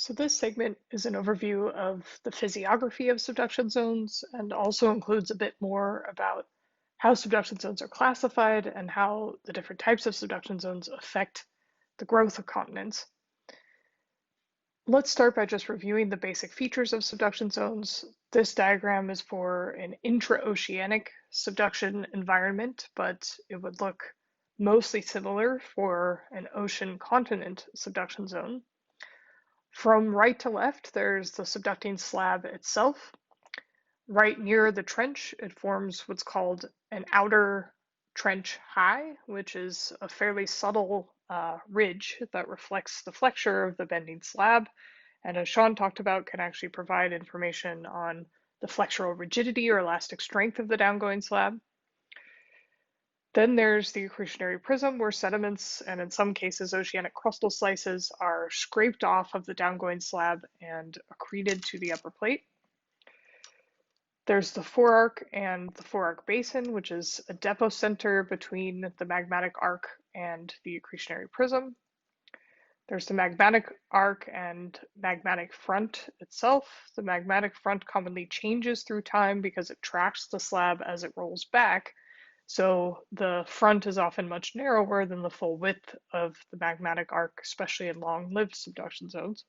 So this segment is an overview of the physiography of subduction zones and also includes a bit more about how subduction zones are classified and how the different types of subduction zones affect the growth of continents. Let's start by just reviewing the basic features of subduction zones. This diagram is for an intraoceanic subduction environment, but it would look mostly similar for an ocean continent subduction zone. From right to left, there's the subducting slab itself. Right near the trench, it forms what's called an outer trench high, which is a fairly subtle ridge that reflects the flexure of the bending slab. And as Sean talked about, can actually provide information on the flexural rigidity or elastic strength of the downgoing slab. Then there's the accretionary prism, where sediments, and in some cases oceanic crustal slices, are scraped off of the downgoing slab and accreted to the upper plate. There's the Forearc and the Forearc basin, which is a depot center between the magmatic arc and the accretionary prism. There's the magmatic arc and magmatic front itself. The magmatic front commonly changes through time because it tracks the slab as it rolls back. So the front is often much narrower than the full width of the magmatic arc, especially in long-lived subduction zones.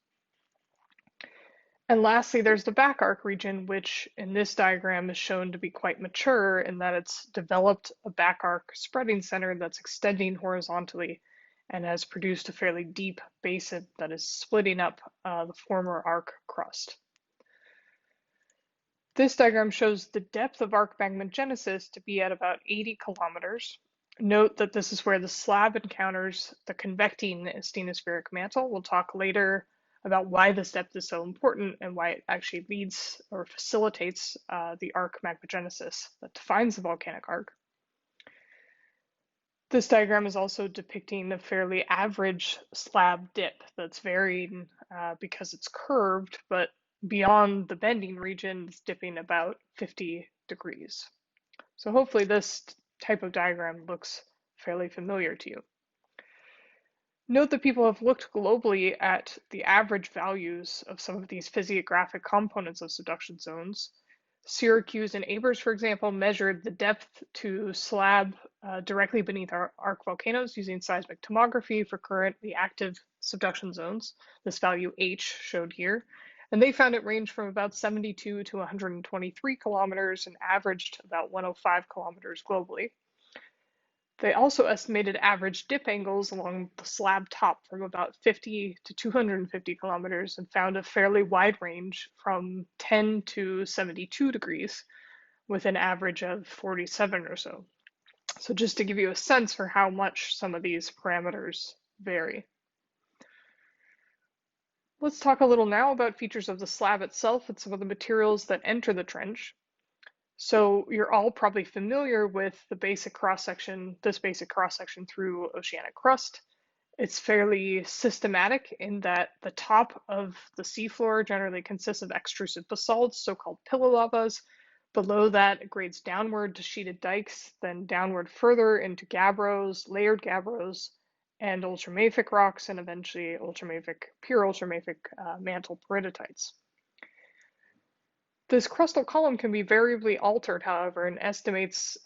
And lastly, there's the back arc region, which in this diagram is shown to be quite mature in that it's developed a back arc spreading center that's extending horizontally and has produced a fairly deep basin that is splitting up the former arc crust. This diagram shows the depth of arc magmagenesis to be at about 80 kilometers. Note that this is where the slab encounters the convecting stenospheric mantle. We'll talk later about why this depth is so important and why it actually leads or facilitates the arc magmagenesis that defines the volcanic arc. This diagram is also depicting a fairly average slab dip that's varying because it's curved, but beyond the bending region, it's dipping about 50 degrees. So hopefully this type of diagram looks fairly familiar to you. Note that people have looked globally at the average values of some of these physiographic components of subduction zones. Syracuse and Abers, for example, measured the depth to slab directly beneath our arc volcanoes using seismic tomography for currently active subduction zones. This value H showed here. And they found it ranged from about 72 to 123 kilometers and averaged about 105 kilometers globally. They also estimated average dip angles along the slab top from about 50 to 250 kilometers and found a fairly wide range from 10 to 72 degrees with an average of 47 or so. So just to give you a sense for how much some of these parameters vary. Let's talk a little now about features of the slab itself and some of the materials that enter the trench. So you're all probably familiar with the basic cross-section, this basic cross-section through oceanic crust. It's fairly systematic in that the top of the seafloor generally consists of extrusive basalts, so-called pillow lavas. Below that, it grades downward to sheeted dikes, then downward further into gabbros, layered gabbros, and ultramafic rocks, and eventually pure ultramafic mantle peridotites. This crustal column can be variably altered, however, and estimates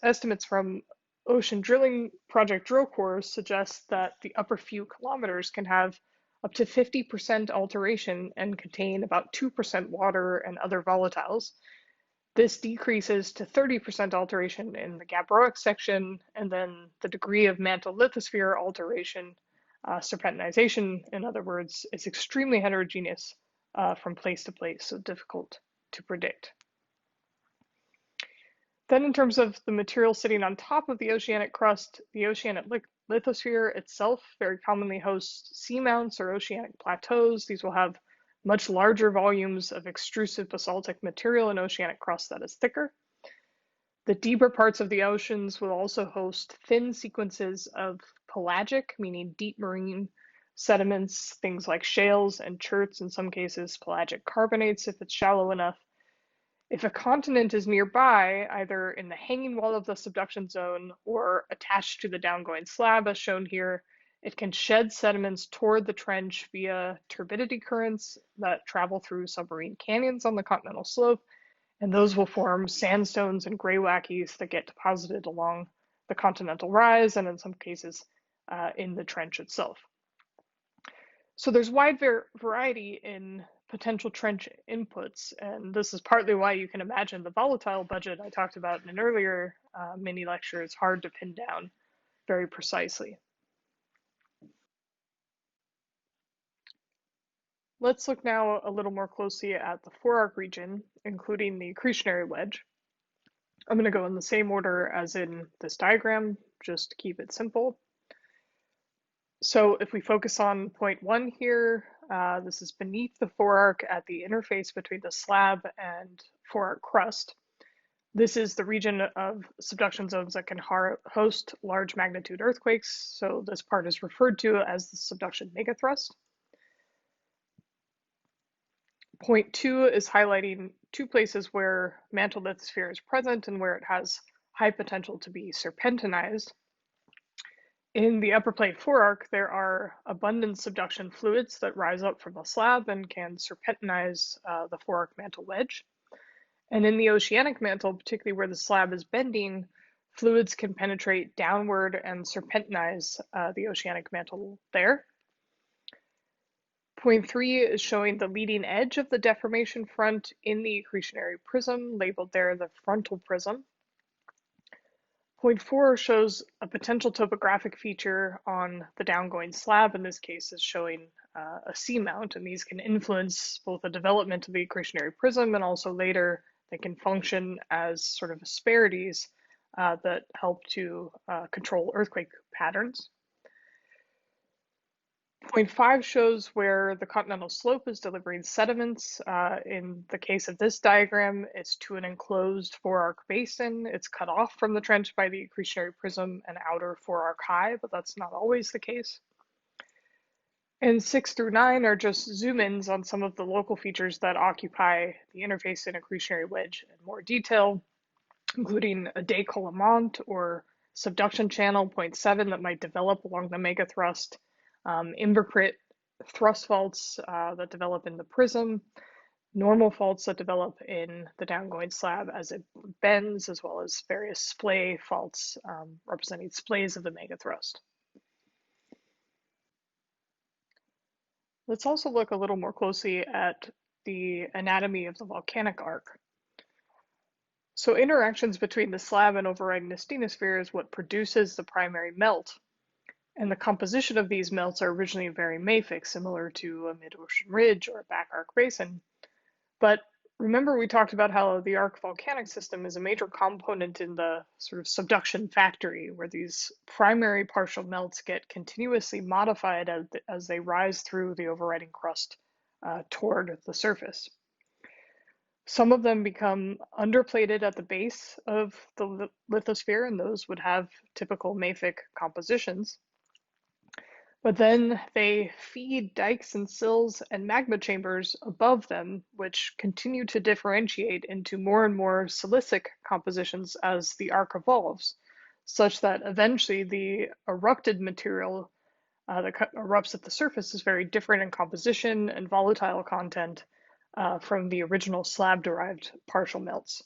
from ocean drilling project drill cores suggest that the upper few kilometers can have up to 50% alteration and contain about 2% water and other volatiles. This decreases to 30% alteration in the gabbroic section, and then the degree of mantle lithosphere alteration, serpentinization, in other words, is extremely heterogeneous from place to place, so difficult to predict. Then in terms of the material sitting on top of the oceanic crust, the oceanic lithosphere itself very commonly hosts seamounts or oceanic plateaus. These will have much larger volumes of extrusive basaltic material in oceanic crust that is thicker. The deeper parts of the oceans will also host thin sequences of pelagic, meaning deep marine sediments, things like shales and cherts, in some cases pelagic carbonates if it's shallow enough. If a continent is nearby, either in the hanging wall of the subduction zone or attached to the downgoing slab as shown here, It can shed sediments toward the trench via turbidity currents that travel through submarine canyons on the continental slope, and those will form sandstones and greywackies that get deposited along the continental rise and in some cases in the trench itself. So there's wide variety in potential trench inputs, and this is partly why you can imagine the volatile budget I talked about in an earlier mini lecture is hard to pin down very precisely. Let's look now a little more closely at the Forearc region, including the accretionary wedge. I'm going to go in the same order as in this diagram, just to keep it simple. So if we focus on point 1 here, this is beneath the forearc at the interface between the slab and forearc crust. This is the region of subduction zones that can host large magnitude earthquakes, so this part is referred to as the subduction megathrust. Point 2 is highlighting 2 places where mantle lithosphere is present and where it has high potential to be serpentinized. In the upper plate forearc, there are abundant subduction fluids that rise up from the slab and can serpentinize the forearc mantle wedge. And in the oceanic mantle, particularly where the slab is bending, fluids can penetrate downward and serpentinize the oceanic mantle there. Point 3 is showing the leading edge of the deformation front in the accretionary prism, labeled there the frontal prism. Point 4 shows a potential topographic feature on the downgoing slab. In this case, is showing a seamount, and these can influence both the development of the accretionary prism and also later they can function as sort of asperities that help to control earthquake patterns. Point 5 shows where the continental slope is delivering sediments. In the case of this diagram, it's to an enclosed forearc basin. It's cut off from the trench by the accretionary prism and outer forearc high, but that's not always the case. And 6 through 9 are just zoom-ins on some of the local features that occupy the interface and accretionary wedge in more detail, including a décollement or subduction channel, point 7, that might develop along the megathrust. Imbricate thrust faults that develop in the prism, normal faults that develop in the downgoing slab as it bends, as well as various splay faults representing splays of the megathrust. Let's also look a little more closely at the anatomy of the volcanic arc. So interactions between the slab and overriding asthenosphere is what produces the primary melt. And the composition of these melts are originally very mafic, similar to a mid-ocean ridge or a back arc basin. But remember we talked about how the arc volcanic system is a major component in the sort of subduction factory, where these primary partial melts get continuously modified as they rise through the overriding crust toward the surface. Some of them become underplated at the base of the lithosphere, and those would have typical mafic compositions. But then they feed dikes and sills and magma chambers above them, which continue to differentiate into more and more silicic compositions as the arc evolves, such that eventually the erupted material that erupts at the surface is very different in composition and volatile content from the original slab-derived partial melts.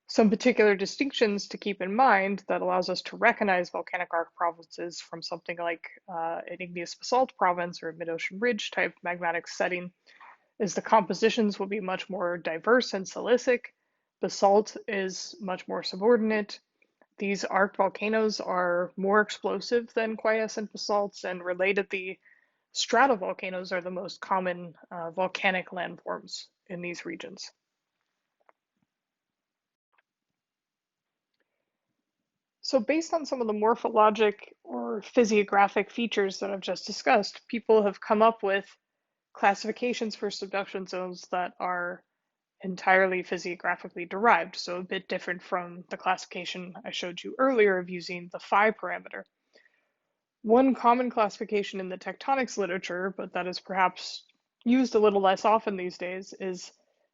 Some particular distinctions to keep in mind that allows us to recognize volcanic arc provinces from something like an igneous basalt province or a mid-ocean ridge type magmatic setting is the compositions will be much more diverse and silicic. Basalt is much more subordinate. These arc volcanoes are more explosive than quiescent basalts, and relatedly, stratovolcanoes are the most common volcanic landforms in these regions. So based on some of the morphologic or physiographic features that I've just discussed, people have come up with classifications for subduction zones that are entirely physiographically derived, so a bit different from the classification I showed you earlier of using the phi parameter. One common classification in the tectonics literature, but that is perhaps used a little less often these days, is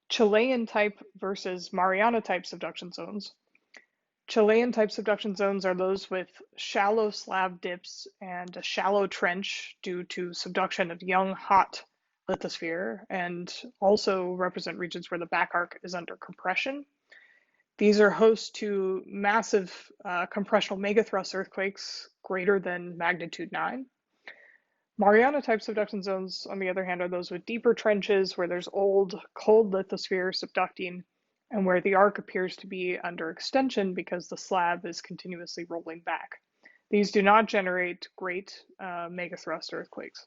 Chilean type versus Mariana type subduction zones. Chilean type subduction zones are those with shallow slab dips and a shallow trench due to subduction of young, hot lithosphere, and also represent regions where the back arc is under compression. These are host to massive compressional megathrust earthquakes greater than magnitude 9. Mariana type subduction zones, on the other hand, are those with deeper trenches where there's old, cold lithosphere subducting and where the arc appears to be under extension because the slab is continuously rolling back. These do not generate great megathrust earthquakes.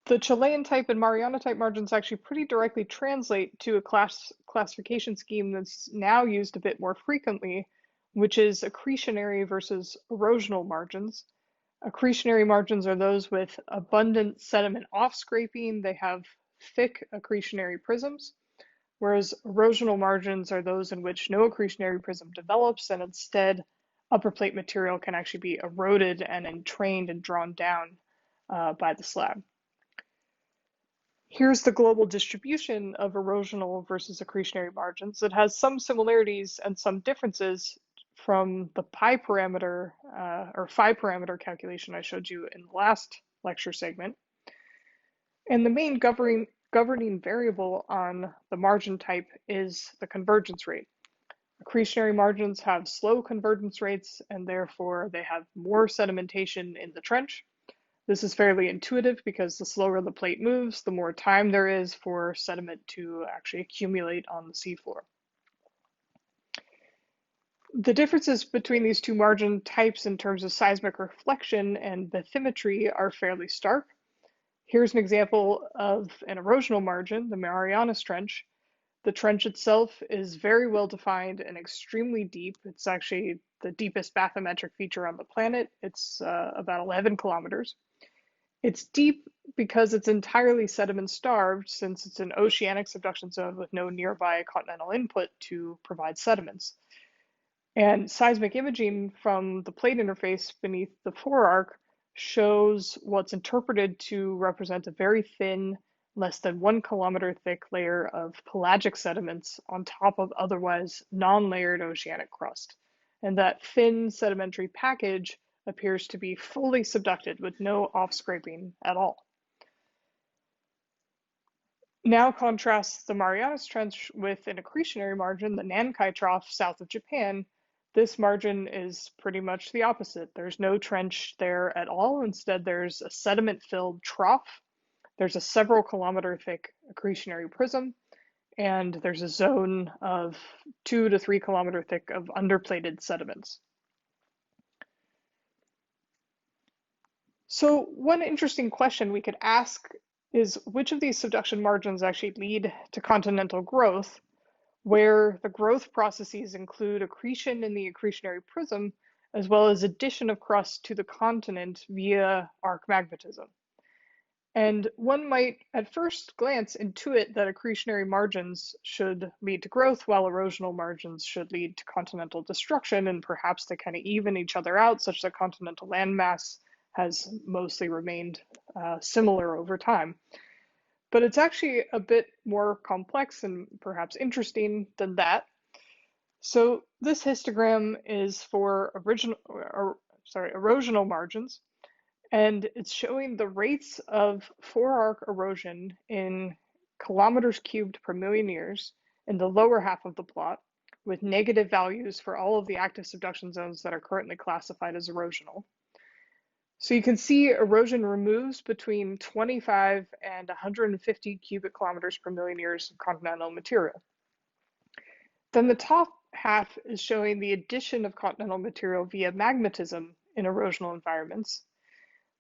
The Chilean type and Mariana type margins actually pretty directly translate to a classification scheme that's now used a bit more frequently, which is accretionary versus erosional margins. Accretionary margins are those with abundant sediment off-scraping. They have thick accretionary prisms, whereas erosional margins are those in which no accretionary prism develops, and instead upper plate material can actually be eroded and entrained and drawn down by the slab. Here's the global distribution of erosional versus accretionary margins. It has some similarities and some differences from the pi parameter or phi parameter calculation I showed you in the last lecture segment. And the main governing variable on the margin type is the convergence rate. Accretionary margins have slow convergence rates, and therefore they have more sedimentation in the trench. This is fairly intuitive because the slower the plate moves, the more time there is for sediment to actually accumulate on the seafloor. The differences between these two margin types in terms of seismic reflection and bathymetry are fairly stark. Here's an example of an erosional margin, the Mariana Trench. The trench itself is very well defined and extremely deep. It's actually the deepest bathymetric feature on the planet. It's about 11 kilometers. It's deep because it's entirely sediment starved, since it's an oceanic subduction zone with no nearby continental input to provide sediments. And seismic imaging from the plate interface beneath the Forearc shows what's interpreted to represent a very thin, less than 1 kilometer thick layer of pelagic sediments on top of otherwise non-layered oceanic crust. And that thin sedimentary package appears to be fully subducted with no off-scraping at all. Now contrast the Marianas Trench with an accretionary margin, the Nankai Trough south of Japan. This margin is pretty much the opposite. There's no trench there at all. Instead, there's a sediment-filled trough. There's a several kilometer thick accretionary prism, and there's a zone of 2 to 3 kilometer thick of underplated sediments. So one interesting question we could ask is which of these subduction margins actually lead to continental growth, where the growth processes include accretion in the accretionary prism, as well as addition of crust to the continent via arc magmatism. And one might at first glance intuit that accretionary margins should lead to growth, while erosional margins should lead to continental destruction, and perhaps they kind of even each other out such that continental landmass has mostly remained similar over time. But it's actually a bit more complex and perhaps interesting than that. So this histogram is for erosional margins, and it's showing the rates of forearc erosion in kilometers cubed per million years in the lower half of the plot, with negative values for all of the active subduction zones that are currently classified as erosional. So you can see erosion removes between 25 and 150 cubic kilometers per million years of continental material. Then the top half is showing the addition of continental material via magmatism in erosional environments.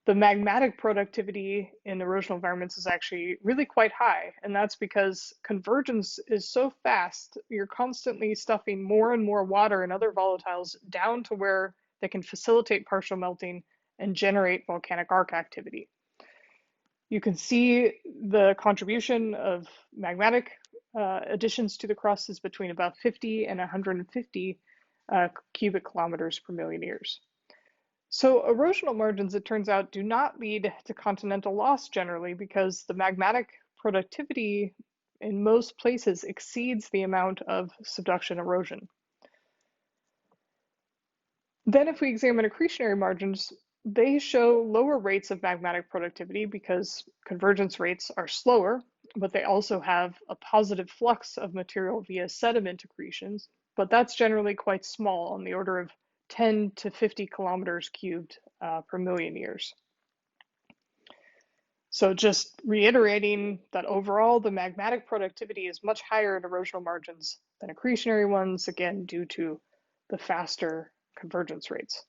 The magmatic productivity in erosional environments is actually really quite high, and that's because convergence is so fast, you're constantly stuffing more and more water and other volatiles down to where they can facilitate partial melting and generate volcanic arc activity. You can see the contribution of magmatic additions to the crust is between about 50 and 150 cubic kilometers per million years. So erosional margins, it turns out, do not lead to continental loss generally, because the magmatic productivity in most places exceeds the amount of subduction erosion. Then if we examine accretionary margins, they show lower rates of magmatic productivity because convergence rates are slower, but they also have a positive flux of material via sediment accretions, but that's generally quite small, on the order of 10 to 50 kilometers cubed per million years. So just reiterating that overall, the magmatic productivity is much higher in erosional margins than accretionary ones, again, due to the faster convergence rates.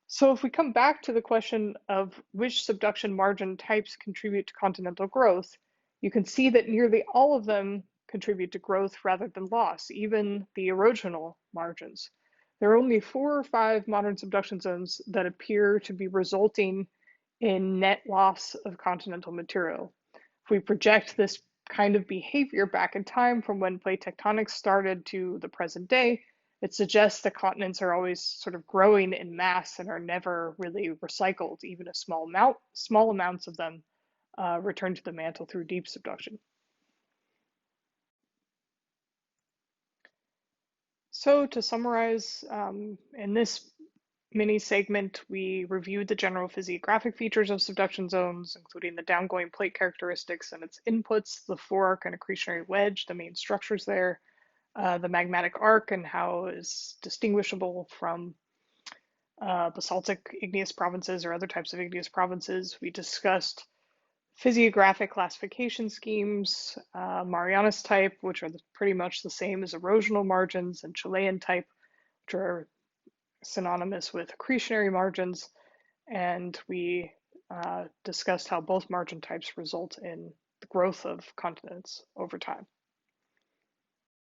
So if we come back to the question of which subduction margin types contribute to continental growth, you can see that nearly all of them contribute to growth rather than loss, even the erosional margins. There are only 4 or 5 modern subduction zones that appear to be resulting in net loss of continental material. If we project this kind of behavior back in time from when plate tectonics started to the present day, it suggests that continents are always sort of growing in mass and are never really recycled. Even a small amounts of them return to the mantle through deep subduction. So to summarize, in this mini segment, we reviewed the general physiographic features of subduction zones, including the downgoing plate characteristics and its inputs, the forearc and accretionary wedge, the main structures there, the magmatic arc and how it is distinguishable from basaltic igneous provinces or other types of igneous provinces. We discussed physiographic classification schemes, Mariana's type, which are pretty much the same as erosional margins, and Chilean type, which are synonymous with accretionary margins. And we discussed how both margin types result in the growth of continents over time.